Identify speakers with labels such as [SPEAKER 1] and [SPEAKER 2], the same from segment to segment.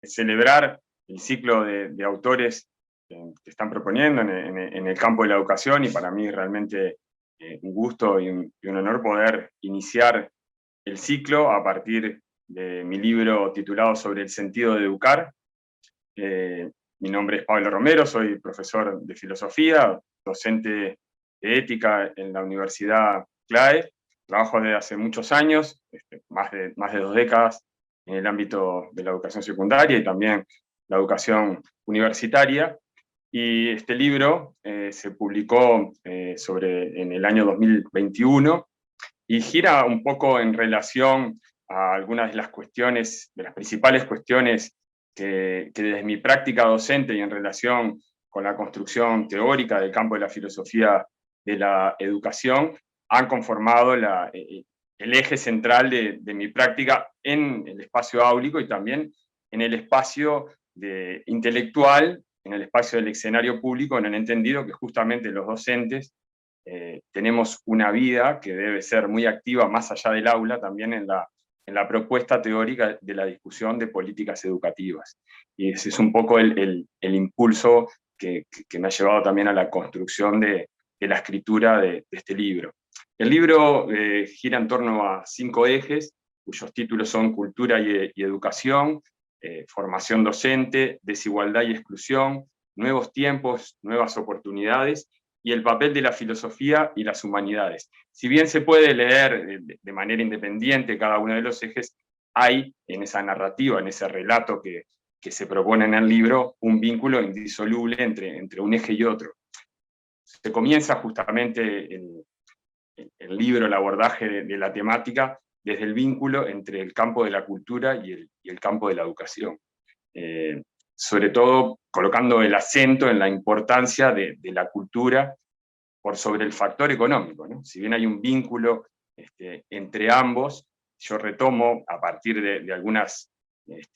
[SPEAKER 1] celebrar el ciclo de autores que están proponiendo en el campo de la educación, y para mí es realmente un gusto y un honor poder iniciar el ciclo a partir de mi libro titulado Sobre el sentido de educar. Mi nombre es Pablo Romero, soy profesor de filosofía, docente de ética en la Universidad CLAE. Trabajo desde hace muchos años, más de 2 décadas, en el ámbito de la educación secundaria y también la educación universitaria. Y este libro se publicó en el año 2021 y gira un poco en relación a algunas de las cuestiones, de las principales cuestiones que desde mi práctica docente y en relación con la construcción teórica del campo de la filosofía de la educación, han conformado el eje central de mi práctica en el espacio áulico y también en el espacio intelectual, en el espacio del escenario público, en el entendido que justamente los docentes tenemos una vida que debe ser muy activa más allá del aula, también en la propuesta teórica de la discusión de políticas educativas. Y ese es un poco el impulso que me ha llevado también a la construcción de la escritura de este libro. El libro gira en torno a 5 ejes, cuyos títulos son Cultura y Educación, Formación docente, Desigualdad y Exclusión, Nuevos tiempos, nuevas oportunidades, y el papel de la filosofía y las humanidades. Si bien se puede leer de manera independiente cada uno de los ejes, hay en esa narrativa, en ese relato que se propone en el libro, un vínculo indisoluble entre un eje y otro. Se comienza justamente el libro, el abordaje de la temática, desde el vínculo entre el campo de la cultura y el campo de la educación. Sobre todo colocando el acento en la importancia de la cultura por sobre el factor económico, ¿no? Si bien hay un vínculo entre ambos, yo retomo a partir de algunas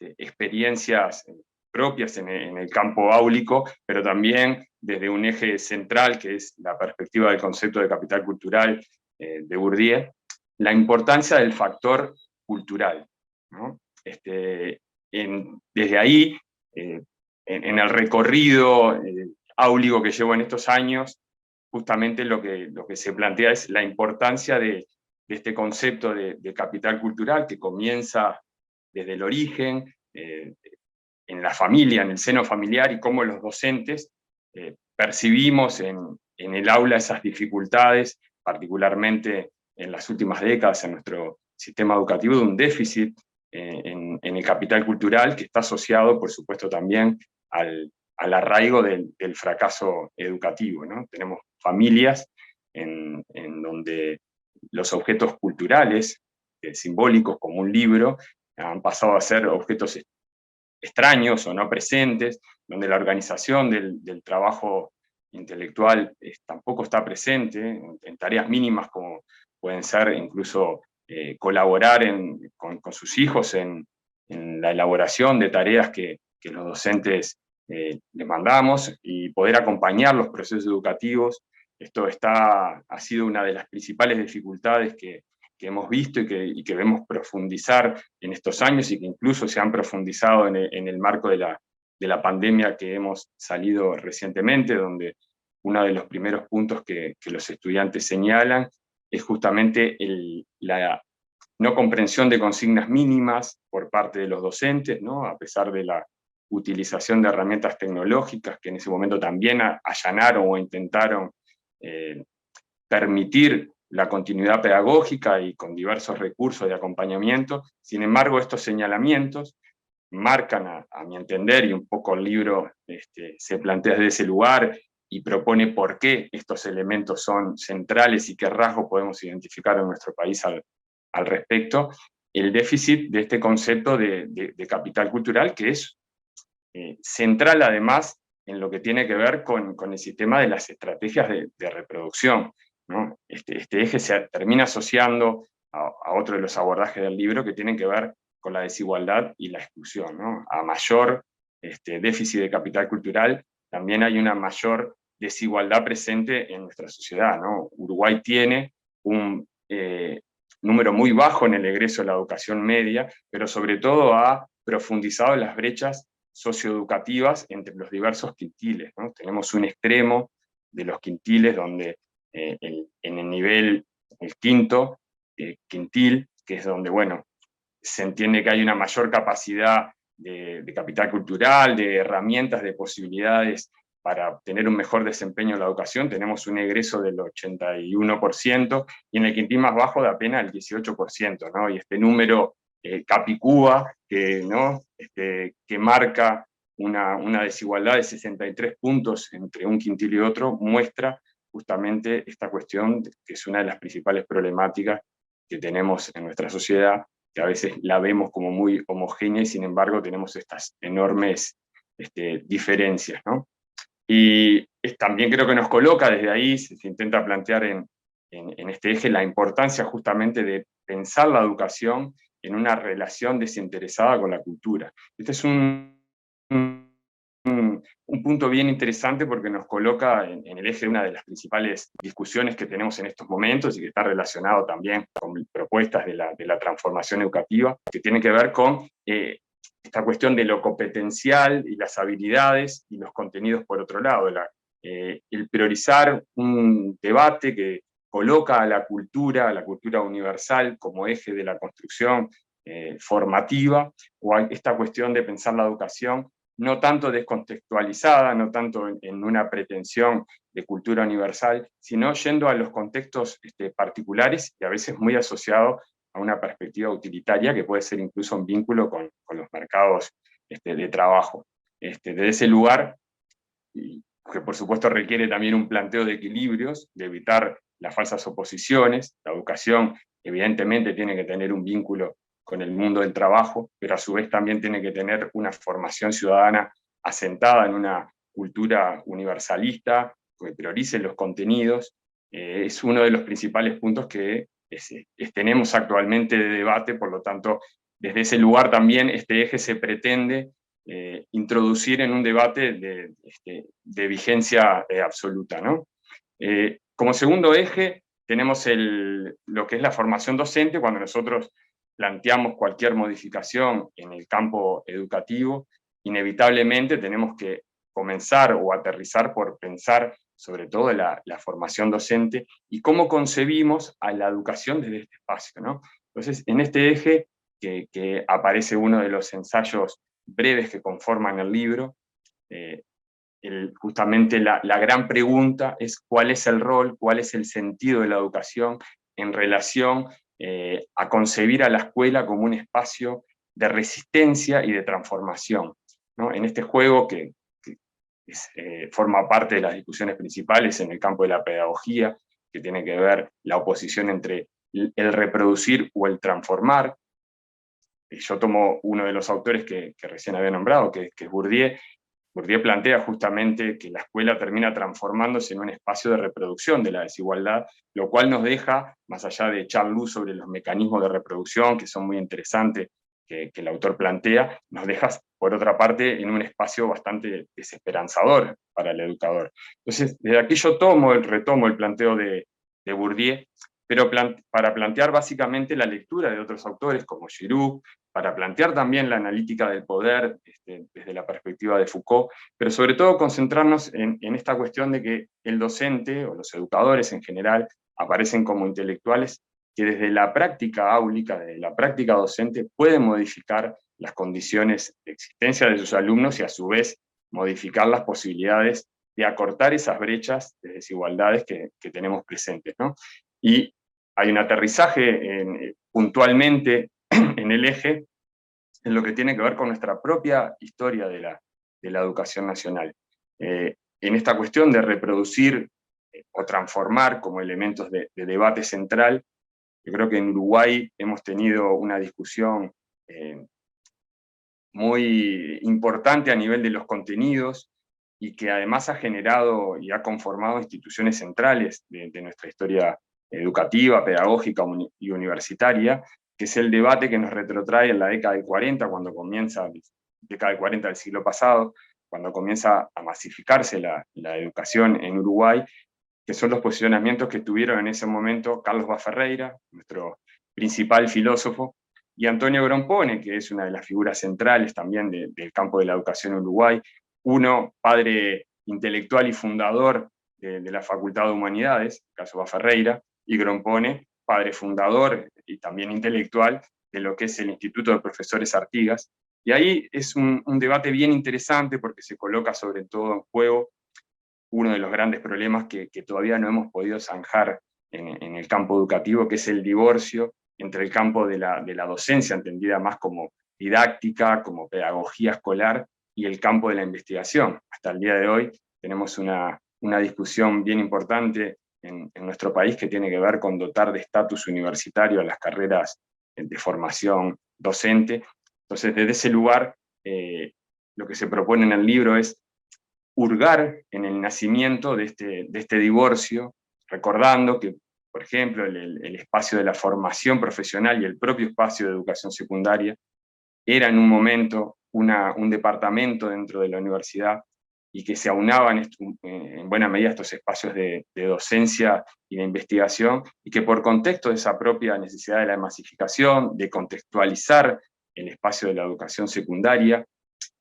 [SPEAKER 1] experiencias propias en el campo áulico, pero también desde un eje central que es la perspectiva del concepto de capital cultural de Bourdieu, la importancia del factor cultural, ¿no? Desde ahí, en el recorrido áulico que llevo en estos años, justamente lo que se plantea es la importancia de este concepto de capital cultural que comienza desde el origen, en la familia, en el seno familiar, y cómo los docentes percibimos en el aula esas dificultades, particularmente en las últimas décadas en nuestro sistema educativo, de un déficit en el capital cultural que está asociado, por supuesto, también al arraigo del fracaso educativo, ¿no? Tenemos familias en donde los objetos culturales, simbólicos como un libro, han pasado a ser objetos extraños o no presentes, donde la organización del trabajo intelectual tampoco está presente, en tareas mínimas como pueden ser incluso colaborar con sus hijos en la elaboración de tareas que los docentes les mandamos, y poder acompañar los procesos educativos. Esto ha sido una de las principales dificultades que hemos visto y que vemos profundizar en estos años, y que incluso se han profundizado en el marco de la pandemia que hemos salido recientemente, donde uno de los primeros puntos que los estudiantes señalan es justamente la no comprensión de consignas mínimas por parte de los docentes, ¿no? A pesar de la utilización de herramientas tecnológicas que en ese momento también allanaron o intentaron permitir la continuidad pedagógica y con diversos recursos de acompañamiento. Sin embargo, estos señalamientos marcan, a mi entender, y un poco el libro se plantea desde ese lugar y propone por qué estos elementos son centrales y qué rasgos podemos identificar en nuestro país al respecto, el déficit de este concepto de capital cultural, que es central además en lo que tiene que ver con el sistema de las estrategias de reproducción, ¿no? Este eje se termina asociando a otro de los abordajes del libro que tienen que ver con la desigualdad y la exclusión, ¿no? A mayor déficit de capital cultural, también hay una mayor desigualdad presente en nuestra sociedad, ¿no? Uruguay tiene número muy bajo en el egreso a la educación media, pero sobre todo ha profundizado las brechas socioeducativas entre los diversos quintiles, ¿no? Tenemos un extremo de los quintiles donde en el nivel, el quinto quintil, que es donde, bueno, se entiende que hay una mayor capacidad de capital cultural, de herramientas, de posibilidades para obtener un mejor desempeño en la educación. Tenemos un egreso del 81%, y en el quintil más bajo de apenas el 18%, ¿no? Y este número Capicúa, ¿no? Que marca una desigualdad de 63 puntos entre un quintil y otro, muestra justamente esta cuestión, que es una de las principales problemáticas que tenemos en nuestra sociedad, que a veces la vemos como muy homogénea y sin embargo tenemos estas enormes diferencias, ¿no? Y también creo que nos coloca desde ahí, se intenta plantear en este eje la importancia justamente de pensar la educación en una relación desinteresada con la cultura. Este es un punto bien interesante porque nos coloca en el eje de una de las principales discusiones que tenemos en estos momentos y que está relacionado también con propuestas de la transformación educativa, que tiene que ver con esta cuestión de lo competencial y las habilidades y los contenidos por otro lado. El priorizar un debate que coloca a la cultura universal como eje de la construcción formativa, o esta cuestión de pensar la educación no tanto descontextualizada, no tanto en una pretensión de cultura universal, sino yendo a los contextos particulares y a veces muy asociado a una perspectiva utilitaria que puede ser incluso un vínculo con los mercados de trabajo. Desde ese lugar, que por supuesto requiere también un planteo de equilibrios, de evitar las falsas oposiciones. La educación evidentemente tiene que tener un vínculo con el mundo del trabajo, pero a su vez también tiene que tener una formación ciudadana asentada en una cultura universalista, que priorice los contenidos. Es uno de los principales puntos que tenemos actualmente de debate, por lo tanto, desde ese lugar también este eje se pretende introducir en un debate de vigencia absoluta, ¿no? Como segundo eje tenemos lo que es la formación docente. Cuando nosotros planteamos cualquier modificación en el campo educativo, inevitablemente tenemos que comenzar o aterrizar por pensar sobre todo la formación docente y cómo concebimos a la educación desde este espacio, ¿no? Entonces, en este eje que aparece uno de los ensayos breves que conforman el libro, justamente la gran pregunta es cuál es el rol, cuál es el sentido de la educación en relación a concebir a la escuela como un espacio de resistencia y de transformación, ¿no? En este juego que forma parte de las discusiones principales en el campo de la pedagogía, que tiene que ver la oposición entre el reproducir o el transformar. Yo tomo uno de los autores que recién había nombrado, que es Bourdieu. Bourdieu plantea justamente que la escuela termina transformándose en un espacio de reproducción de la desigualdad, lo cual nos deja, más allá de echar luz sobre los mecanismos de reproducción, que son muy interesantes, que el autor plantea, nos deja, por otra parte, en un espacio bastante desesperanzador para el educador. Entonces, desde aquí yo retomo el planteo de Bourdieu, pero para plantear básicamente la lectura de otros autores como Giroux, para plantear también la analítica del poder desde la perspectiva de Foucault, pero sobre todo concentrarnos en esta cuestión de que el docente, o los educadores en general, aparecen como intelectuales que desde la práctica áulica, desde la práctica docente, pueden modificar las condiciones de existencia de sus alumnos y a su vez modificar las posibilidades de acortar esas brechas de desigualdades que tenemos presentes, ¿no? Y hay un aterrizaje puntualmente en el eje, en lo que tiene que ver con nuestra propia historia de la educación nacional. En esta cuestión de reproducir o transformar como elementos de debate central, yo creo que en Uruguay hemos tenido una discusión muy importante a nivel de los contenidos y que además ha generado y ha conformado instituciones centrales de nuestra historia educativa, pedagógica y universitaria, que es el debate que nos retrotrae en la década del 40, cuando comienza, década del 40 del siglo pasado, cuando comienza a masificarse la educación en Uruguay, que son los posicionamientos que tuvieron en ese momento Carlos Baferreira, nuestro principal filósofo, y Antonio Grompone, que es una de las figuras centrales también del campo de la educación en Uruguay, uno, padre intelectual y fundador de la Facultad de Humanidades, en el caso de Ferreira, y Grompone, padre fundador y también intelectual de lo que es el Instituto de Profesores Artigas. Y ahí es un debate bien interesante porque se coloca sobre todo en juego uno de los grandes problemas que todavía no hemos podido zanjar en el campo educativo, que es el divorcio entre el campo de la docencia, entendida más como didáctica, como pedagogía escolar, y el campo de la investigación. Hasta el día de hoy tenemos una discusión bien importante en nuestro país que tiene que ver con dotar de estatus universitario a las carreras de formación docente. Entonces, desde ese lugar, lo que se propone en el libro es hurgar en el nacimiento de este divorcio, recordando que, por ejemplo, el espacio de la formación profesional y el propio espacio de educación secundaria era en un momento un departamento dentro de la universidad y que se aunaban en buena medida estos espacios de docencia y de investigación, y que por contexto de esa propia necesidad de la masificación, de contextualizar el espacio de la educación secundaria,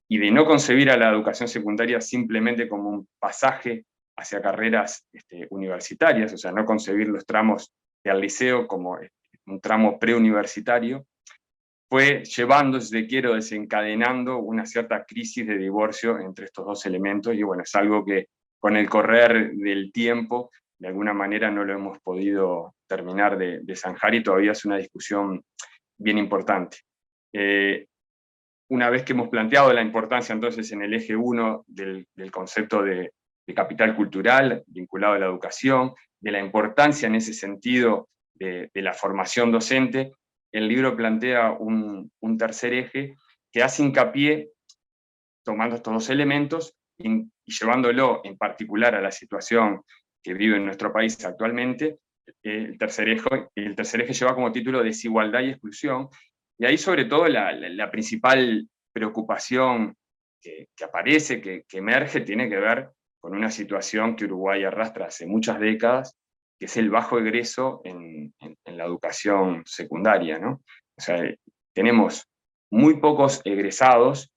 [SPEAKER 1] y de no concebir a la educación secundaria simplemente como un pasaje hacia carreras universitarias, o sea, no concebir los tramos del liceo como un tramo preuniversitario, fue llevando, si quiero, desencadenando una cierta crisis de divorcio entre estos dos elementos, y bueno, es algo que con el correr del tiempo, de alguna manera no lo hemos podido terminar de zanjar, y todavía es una discusión bien importante. Una vez que hemos planteado la importancia entonces en el eje 1 del concepto de capital cultural vinculado a la educación, de la importancia en ese sentido de la formación docente, el libro plantea un tercer eje que hace hincapié, tomando estos dos elementos y llevándolo en particular a la situación que vive en nuestro país actualmente. El tercer eje lleva como título Desigualdad y Exclusión, y ahí sobre todo la principal preocupación que aparece, que emerge, tiene que ver con una situación que Uruguay arrastra hace muchas décadas, que es el bajo egreso en la educación secundaria, ¿no? O sea, tenemos muy pocos egresados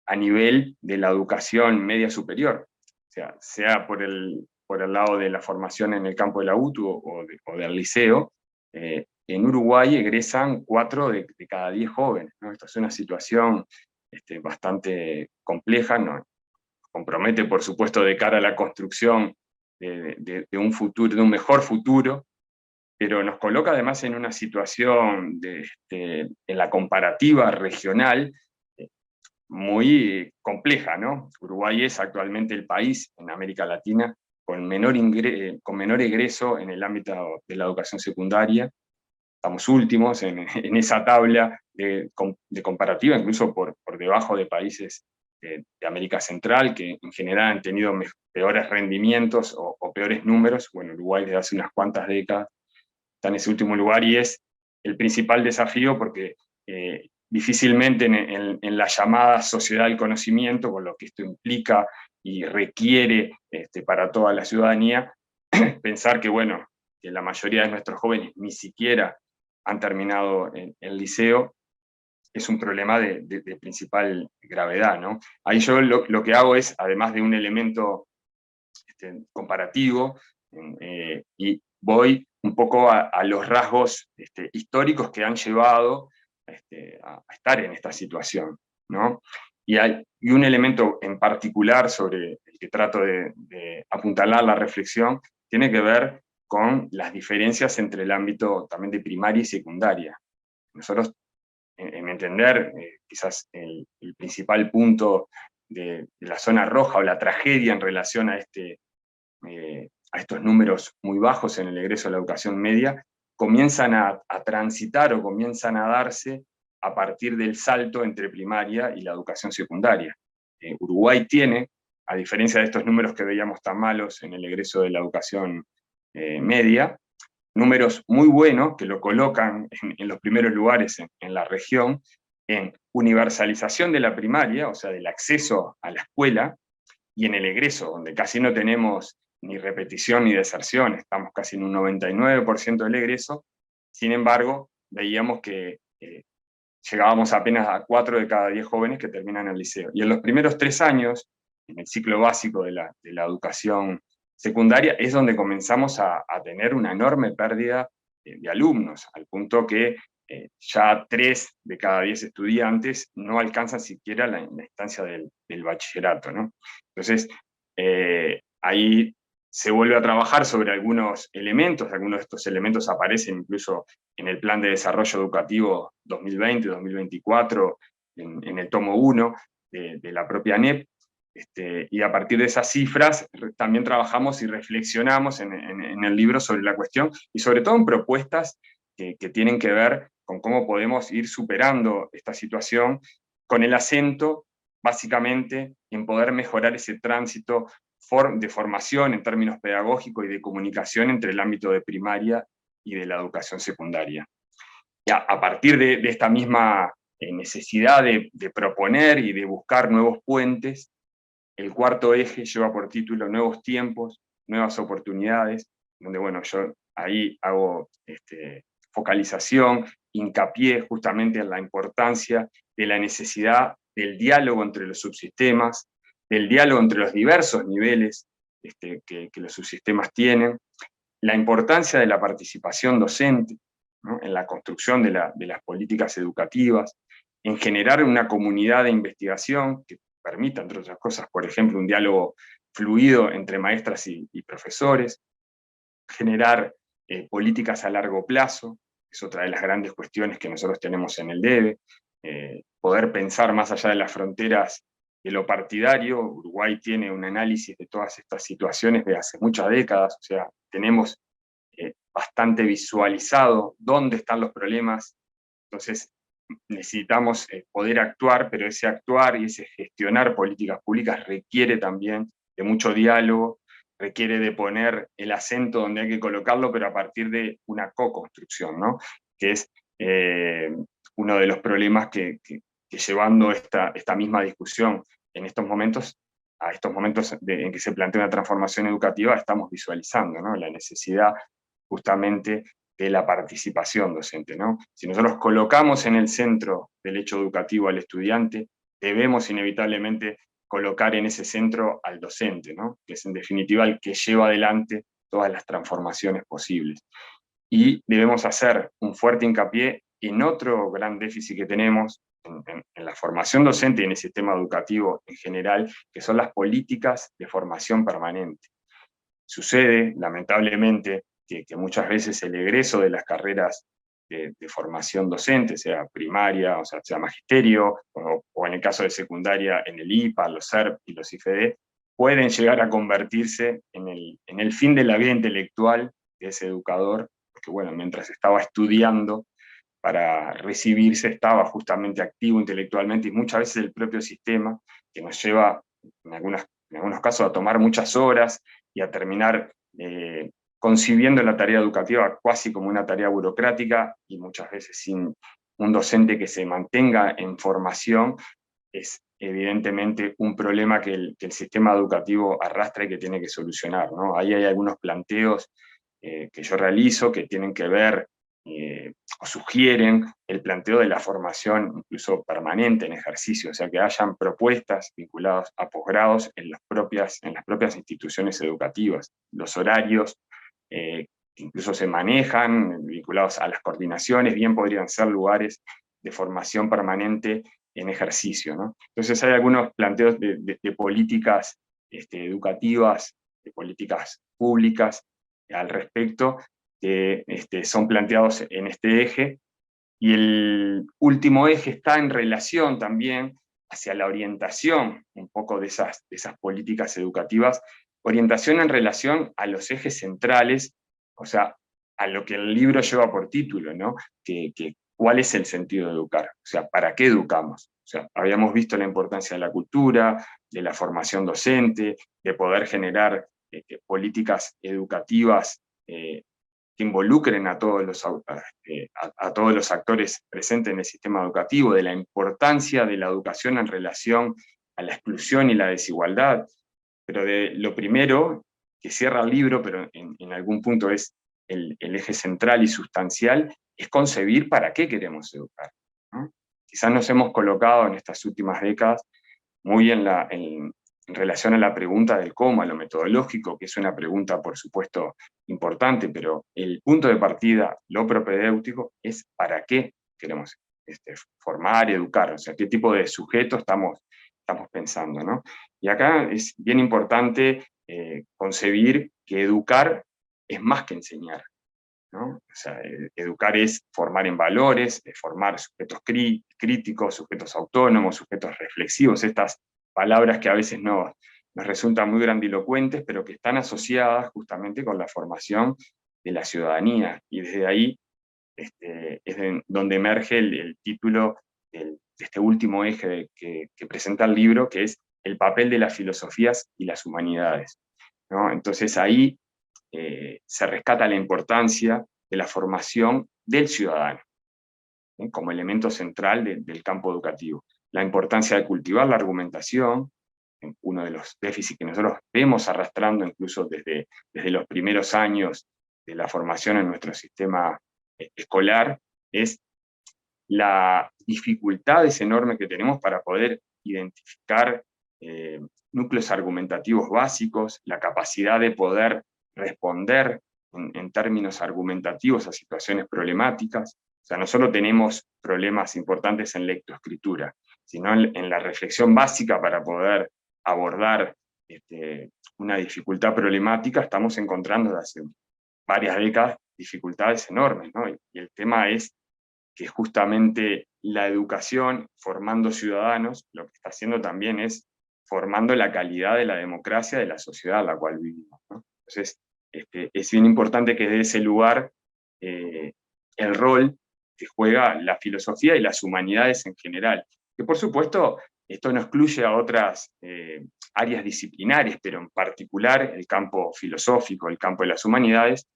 [SPEAKER 1] a nivel de la educación media superior, o sea por el lado de la formación en el campo de la UTU o del liceo. En Uruguay egresan 4 de cada 10 jóvenes, ¿no? Esto es una situación bastante compleja, ¿no? Compromete, por supuesto, de cara a la construcción de un futuro, de un mejor futuro, pero nos coloca además en una situación en la comparativa regional muy compleja, ¿no? Uruguay es actualmente el país en América Latina con menor egreso en el ámbito de la educación secundaria. Estamos últimos en esa tabla de comparativa, incluso por debajo de países de América Central, que en general han tenido peores rendimientos o peores números. Bueno, Uruguay desde hace unas cuantas décadas está en ese último lugar, y es el principal desafío porque difícilmente en la llamada sociedad del conocimiento, con lo que esto implica y requiere para toda la ciudadanía, pensar que, bueno, que la mayoría de nuestros jóvenes ni siquiera han terminado el liceo, es un problema de principal gravedad, ¿no? Ahí yo lo que hago es, además de un elemento comparativo, y voy un poco a los rasgos históricos que han llevado a estar en esta situación, ¿no? Y un elemento en particular sobre el que trato de apuntalar la reflexión tiene que ver con las diferencias entre el ámbito también de primaria y secundaria. Nosotros, en entender, quizás el principal punto de la zona roja o la tragedia en relación a estos números muy bajos en el egreso a la educación media, comienzan a transitar o comienzan a darse a partir del salto entre primaria y la educación secundaria. Uruguay tiene, a diferencia de estos números que veíamos tan malos en el egreso de la educación media, números muy buenos que lo colocan en los primeros lugares en la región, en universalización de la primaria, o sea, del acceso a la escuela, y en el egreso, donde casi no tenemos ni repetición ni deserción, estamos casi en un 99% del egreso, Sin embargo, veíamos que llegábamos apenas a 4 de cada 10 jóvenes que terminan el liceo. Y en los primeros 3 años, en el ciclo básico de la educación secundaria, es donde comenzamos a tener una enorme pérdida de alumnos, al punto que ya 3 de cada 10 estudiantes no alcanzan siquiera la instancia del bachillerato, ¿no? Entonces, ahí se vuelve a trabajar sobre algunos elementos de estos elementos aparecen incluso en el Plan de Desarrollo Educativo 2020-2024, en el tomo 1 de la propia ANEP, y a partir de esas cifras también trabajamos y reflexionamos en el libro sobre la cuestión, y sobre todo en propuestas que tienen que ver con cómo podemos ir superando esta situación, con el acento básicamente en poder mejorar ese tránsito de formación en términos pedagógicos y de comunicación entre el ámbito de primaria y de la educación secundaria. Y a partir de esta misma necesidad de proponer y de buscar nuevos puentes, el cuarto eje lleva por título Nuevos tiempos, nuevas oportunidades, donde bueno, yo ahí hago focalización, hincapié justamente en la importancia de la necesidad del diálogo entre los subsistemas, del diálogo entre los diversos niveles que los subsistemas tienen, la importancia de la participación docente, ¿no?, en la construcción de las políticas educativas, en generar una comunidad de investigación que permita, entre otras cosas, por ejemplo, un diálogo fluido entre maestras y profesores, generar políticas a largo plazo, es otra de las grandes cuestiones que nosotros tenemos en el DEVE, poder pensar más allá de las fronteras de lo partidario. Uruguay tiene un análisis de todas estas situaciones de hace muchas décadas, o sea, tenemos bastante visualizado dónde están los problemas, entonces necesitamos poder actuar, pero ese actuar y ese gestionar políticas públicas requiere también de mucho diálogo, requiere de poner el acento donde hay que colocarlo, pero a partir de una co-construcción, ¿no?, que es uno de los problemas que llevando esta misma discusión en estos momentos, a estos momentos en que se plantea una transformación educativa, estamos visualizando, ¿no?, la necesidad justamente de la participación docente, ¿no? Si nosotros colocamos en el centro del hecho educativo al estudiante, debemos inevitablemente colocar en ese centro al docente, ¿no?, que es en definitiva el que lleva adelante todas las transformaciones posibles. Y debemos hacer un fuerte hincapié en otro gran déficit que tenemos en la formación docente y en el sistema educativo en general, que son las políticas de formación permanente. Sucede, lamentablemente, que muchas veces el egreso de las carreras de formación docente, sea primaria, o sea magisterio, o en el caso de secundaria, en el IPA, los SERP y los IFD, pueden llegar a convertirse en el fin de la vida intelectual de ese educador, porque bueno, mientras estaba estudiando para recibirse, estaba justamente activo intelectualmente, y muchas veces el propio sistema, que nos lleva en algunos casos a tomar muchas horas y a terminar concibiendo la tarea educativa casi como una tarea burocrática, y muchas veces sin un docente que se mantenga en formación, es evidentemente un problema que el sistema educativo arrastra y que tiene que solucionar, ¿no? Ahí hay algunos planteos que yo realizo que tienen que ver o sugieren el planteo de la formación incluso permanente en ejercicio, o sea, que hayan propuestas vinculadas a posgrados en las propias instituciones educativas. Los horarios que incluso se manejan vinculados a las coordinaciones, bien podrían ser lugares de formación permanente en ejercicio, ¿no? Entonces hay algunos planteos de políticas educativas, de políticas públicas al respecto, que son planteados en este eje, y el último eje está en relación también hacia la orientación un poco de esas políticas educativas, orientación en relación a los ejes centrales, o sea, a lo que el libro lleva por título, ¿no?, ¿cuál es el sentido de educar? O sea, ¿para qué educamos? O sea, habíamos visto la importancia de la cultura, de la formación docente, de poder generar políticas educativas que involucren a todos los actores presentes en el sistema educativo, de la importancia de la educación en relación a la exclusión y la desigualdad, pero de lo primero que cierra el libro, pero en algún punto es el eje central y sustancial, es concebir para qué queremos educar, ¿no? Quizás nos hemos colocado en estas últimas décadas muy en relación a la pregunta del cómo, a lo metodológico, que es una pregunta, por supuesto, importante, pero el punto de partida, lo propedéutico, es para qué queremos formar y educar, o sea, qué tipo de sujeto estamos pensando, ¿no? Y acá es bien importante concebir que educar es más que enseñar, ¿no? O sea, educar es formar en valores, formar sujetos críticos, sujetos autónomos, sujetos reflexivos, estas palabras que a veces nos resultan muy grandilocuentes, pero que están asociadas justamente con la formación de la ciudadanía, y desde ahí es donde emerge el título de este último eje que presenta el libro, que es el papel de las filosofías y las humanidades, ¿no? Entonces ahí se rescata la importancia de la formación del ciudadano, ¿sí?, como elemento central del campo educativo. La importancia de cultivar la argumentación, uno de los déficits que nosotros vemos arrastrando incluso desde los primeros años de la formación en nuestro sistema escolar, es la dificultad enorme que tenemos para poder identificar núcleos argumentativos básicos, la capacidad de poder responder en términos argumentativos a situaciones problemáticas. O sea, no solo tenemos problemas importantes en lectoescritura, sino en la reflexión básica para poder abordar una dificultad problemática, estamos encontrando desde hace varias décadas dificultades enormes, ¿no? Y el tema es que justamente la educación, formando ciudadanos, lo que está haciendo también es formando la calidad de la democracia de la sociedad en la cual vivimos, ¿no? Entonces, es bien importante que desde ese lugar el rol que juega la filosofía y las humanidades en general, que por supuesto esto no excluye a otras áreas disciplinarias, pero en particular el campo filosófico, el campo de las humanidades,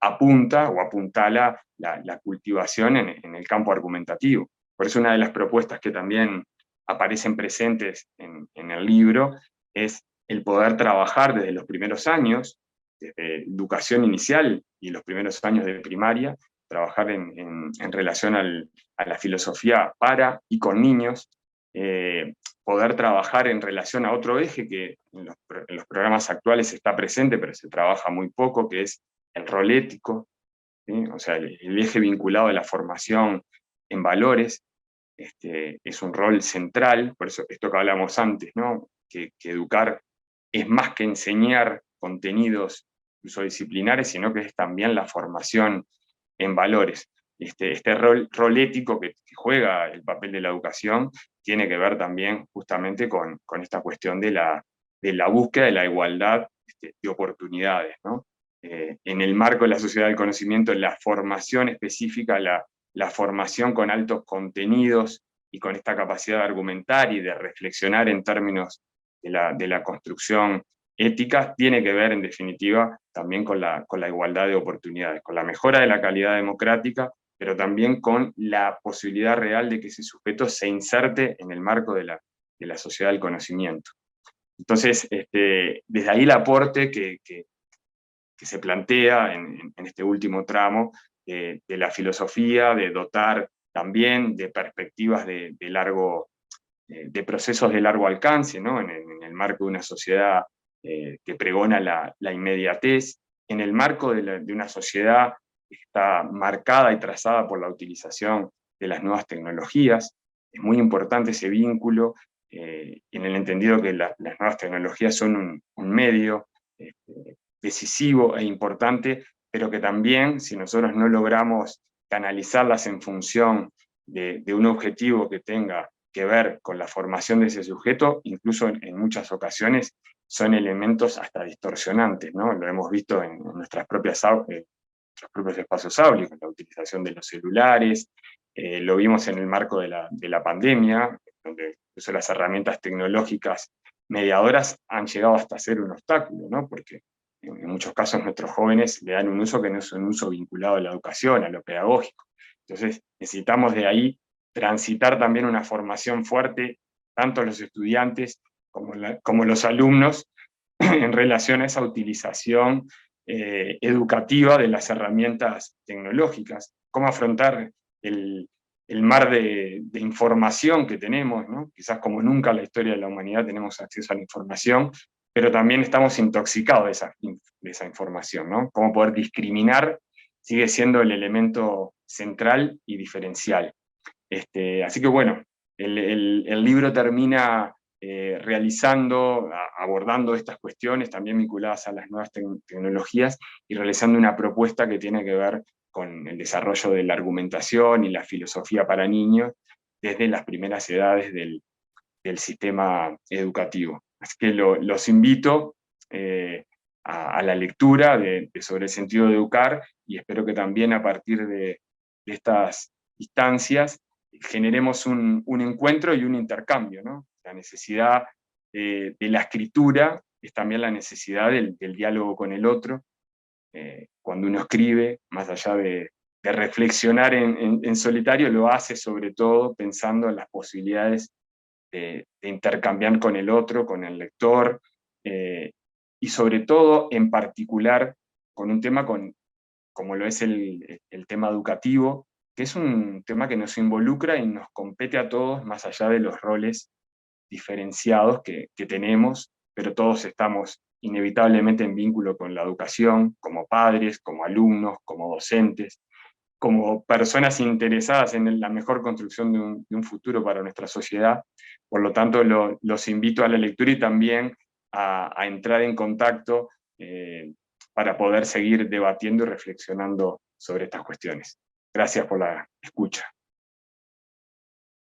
[SPEAKER 1] apunta o apuntala la cultivación en el campo argumentativo. Por eso una de las propuestas que también aparecen presentes en el libro es el poder trabajar desde los primeros años, desde educación inicial y los primeros años de primaria, trabajar en relación a la filosofía para y con niños, poder trabajar en relación a otro eje que en los programas actuales está presente, pero se trabaja muy poco, que es el rol ético, ¿sí? O sea, el eje vinculado a la formación en valores, es un rol central, por eso esto que hablamos antes, ¿no? Que educar es más que enseñar contenidos incluso disciplinares, sino que es también la formación en valores. Este rol ético que juega el papel de la educación tiene que ver también justamente con esta cuestión de la búsqueda de la igualdad de oportunidades, ¿no? En el marco de la sociedad del conocimiento, la formación específica, la formación con altos contenidos y con esta capacidad de argumentar y de reflexionar en términos de la construcción ética, tiene que ver en definitiva también con la igualdad de oportunidades, con la mejora de la calidad democrática, pero también con la posibilidad real de que ese sujeto se inserte en el marco de la sociedad del conocimiento. Entonces, desde ahí el aporte que se plantea en este último tramo de la filosofía, de dotar también de perspectivas de procesos de largo alcance, ¿no? En el marco de una sociedad que pregona la inmediatez, en el marco de una sociedad que está marcada y trazada por la utilización de las nuevas tecnologías. Es muy importante ese vínculo, en el entendido que las nuevas tecnologías son un medio decisivo e importante, pero que también, si nosotros no logramos canalizarlas en función de un objetivo que tenga que ver con la formación de ese sujeto, incluso en muchas ocasiones son elementos hasta distorsionantes, ¿no? Lo hemos visto en nuestros propios espacios áulicos, la utilización de los celulares, lo vimos en el marco de la pandemia, donde incluso las herramientas tecnológicas mediadoras han llegado hasta ser un obstáculo, ¿no? Porque en muchos casos nuestros jóvenes le dan un uso que no es un uso vinculado a la educación, a lo pedagógico. Entonces necesitamos de ahí transitar también una formación fuerte, tanto los estudiantes como los alumnos, en relación a esa utilización educativa de las herramientas tecnológicas. cómo afrontar el mar de información que tenemos, ¿no? Quizás como nunca en la historia de la humanidad tenemos acceso a la información, pero también estamos intoxicados de esa información, ¿no? Cómo poder discriminar sigue siendo el elemento central y diferencial. Así que bueno, el libro termina abordando estas cuestiones también vinculadas a las nuevas tecnologías y realizando una propuesta que tiene que ver con el desarrollo de la argumentación y la filosofía para niños desde las primeras edades del sistema educativo. Así que los invito a la lectura sobre el sentido de educar y espero que también a partir de estas instancias generemos un encuentro y un intercambio, ¿no? La necesidad de la escritura es también la necesidad del diálogo con el otro. Cuando uno escribe, más allá de reflexionar en solitario, lo hace sobre todo pensando en las posibilidades de intercambiar con el otro, con el lector, y sobre todo, en particular, con un tema como lo es el tema educativo, que es un tema que nos involucra y nos compete a todos, más allá de los roles diferenciados que tenemos, pero todos estamos inevitablemente en vínculo con la educación, como padres, como alumnos, como docentes, como personas interesadas en la mejor construcción de un futuro para nuestra sociedad. Por lo tanto, los invito a la lectura y también a entrar en contacto para poder seguir debatiendo y reflexionando sobre estas cuestiones. Gracias por la escucha.